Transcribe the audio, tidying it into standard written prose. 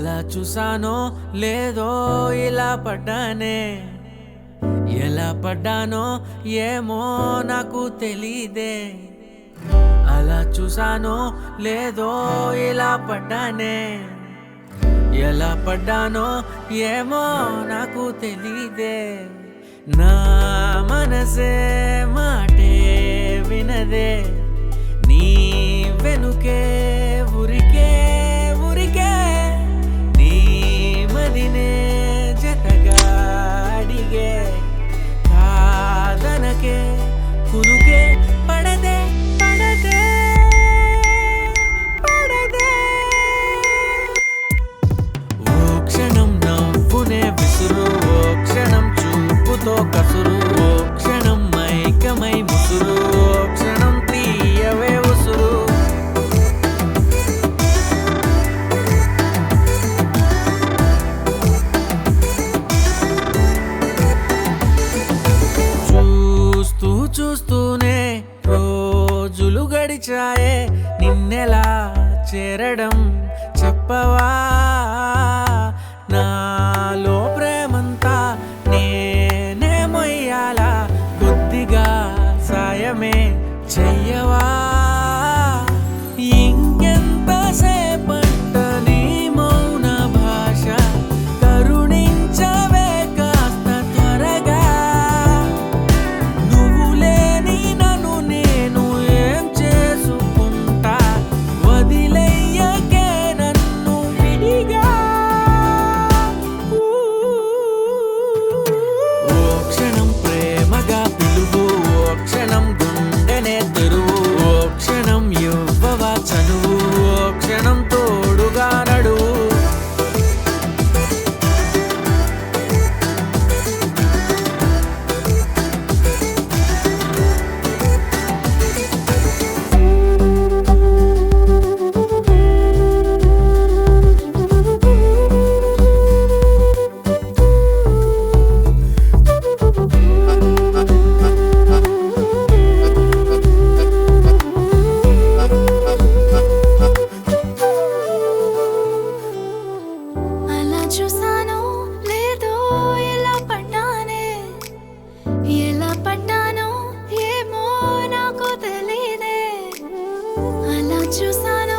అలా చూసానో లేదో ఇలా పడ్డానే, ఎలా పడ్డానో ఏమో నాకు తెలీదే. అలా చూసానో లేదో ఇలా పడ్డానే, ఎలా పడ్డానో ఏమో నాకు తెలీదే. నా మనసే మాటే వినదే, నీ వెనుకే ఊరికే ఊరికే, నీ మదినే జతగా అడిగే. కాదనకే కురుకే పడదే పడదే పడదే. ఓ క్షణం నవ్వునే విసురు, ఓ క్షణం చూపుతో కసురు, ఓ క్షణం మైకమై ముసురు, ఓ క్షణం తీయవే ఉసురు. చూస్తూ చూస్తూనే రోజులు గడిచాయే, నిన్నెలా చేరడం చెప్పవా. నాలో ప్రేమంతా నేనే మొయ్యాలా, కొద్దిగా సాయమే చెయ్యవా. ఇంకెంత సేపంట నీ మౌన భాష, కరుణించవే కాస్త త్వరగా. నువ్వు లేని నన్ను నేను ఏం చేసుకుంటా, వదిలేయకే నన్ను విడిగా. ఓ క్షణం ప్రేమగా పిలువు, ఓ క్షణం గుండెనే తెరువు, ఓ క్షణం ఇవ్వవా చనువు, ఓ క్షణం తోడుగా నడువు. అలా చూసానో లేదో ఇలా పడ్డానే, ఎలా పడ్డానో ఏమో నాకు తెలీదే. అలా చూసానో